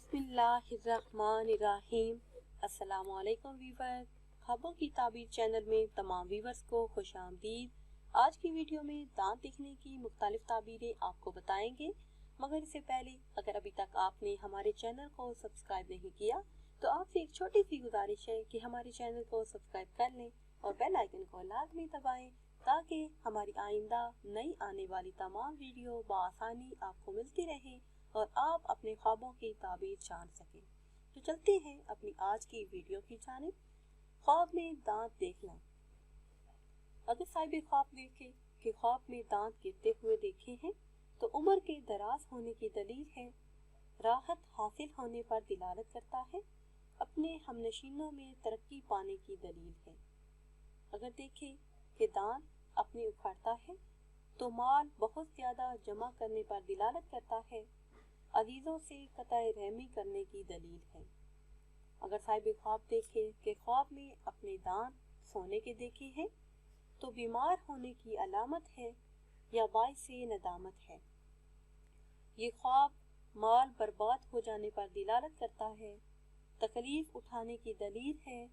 बिस्मिल्लाहिर्रहमानिर्रहीम। अस्सलाम वालेकुम वीवर। ख्वाबों की ताबीर चैनल में तमाम वीवर्स को खुश आमदीद। आज की वीडियो में दांत दिखने की मुख्तलिफ ताबीरें आपको बताएंगे, मगर इससे पहले अगर अभी तक आपने हमारे चैनल को सब्सक्राइब नहीं किया तो आपसे एक छोटी सी गुजारिश है कि हमारे चैनल को सब्सक्राइब कर लें और बेल आइकन को लाजमी दबाएं ताकि हमारी आइंदा नई आने वाली तमाम वीडियो बआसानी आपको मिलती रहे और आप अपने ख्वाबों की ताबीर जान सकें। तो चलते हैं अपनी आज की वीडियो की जानिब। ख्वाब में दांत देखना। अगर साहिब ख्वाब देखे कि ख्वाब में दांत गिरते हुए देखे हैं तो उम्र के दराज होने की दलील है, राहत हासिल होने पर दिलालत करता है, अपने हमनशीनों में तरक्की पाने की दलील है। अगर देखे कि दांत अपने उखाड़ता है तो माल बहुत ज़्यादा जमा करने पर दिलालत करता है, अजीज़ों से कतई रहमी करने की दलील है। अगर साहिब ख्वाब देखे कि ख्वाब में अपने दांत सोने के देखे हैं तो बीमार होने की अलामत है या बाइसे नदामत है। ये ख्वाब माल बर्बाद हो जाने पर दिलालत करता है, तकलीफ उठाने की दलील है,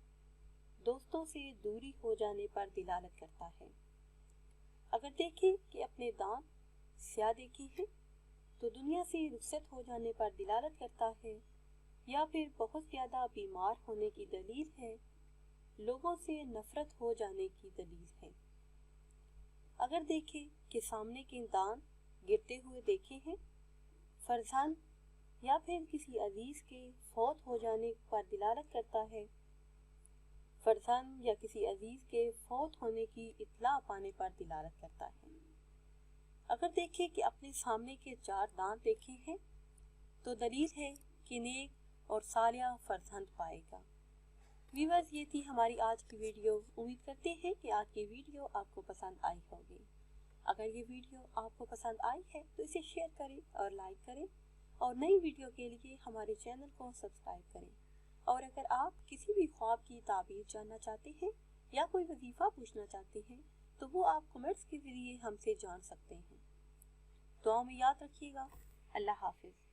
दोस्तों से दूरी हो जाने पर दिलालत करता है। अगर देखें कि अपने दांत स्याह देखे हैं तो दुनिया से रुखसत हो जाने पर दिलालत करता है या फिर बहुत ज़्यादा बीमार होने की दलील है, लोगों से नफरत हो जाने की दलील है। अगर देखें कि सामने के दांत गिरते हुए देखे हैं, फर्जंद या फिर किसी अजीज के फौत हो जाने पर दिलालत करता है, फर्जंद या किसी अजीज के फौत होने की इत्तला पाने पर दिलालत करता है। अगर देखें कि अपने सामने के 4 दांत देखे हैं तो दलील है कि नेक और सालिया फर्जंद पाएगा। व्यूअर्स, ये थी हमारी आज की वीडियो। उम्मीद करते हैं कि आज की वीडियो आपको पसंद आई होगी। अगर ये वीडियो आपको पसंद आई है तो इसे शेयर करें और लाइक करें और नई वीडियो के लिए हमारे चैनल को सब्सक्राइब करें। और अगर आप किसी भी ख्वाब की ताबीर जानना चाहते हैं या कोई वजीफ़ा पूछना चाहते हैं तो वो आप कमेंट्स के ज़रिए हमसे जान सकते हैं। दुआ में याद रखिएगा। अल्लाह हाफिज़।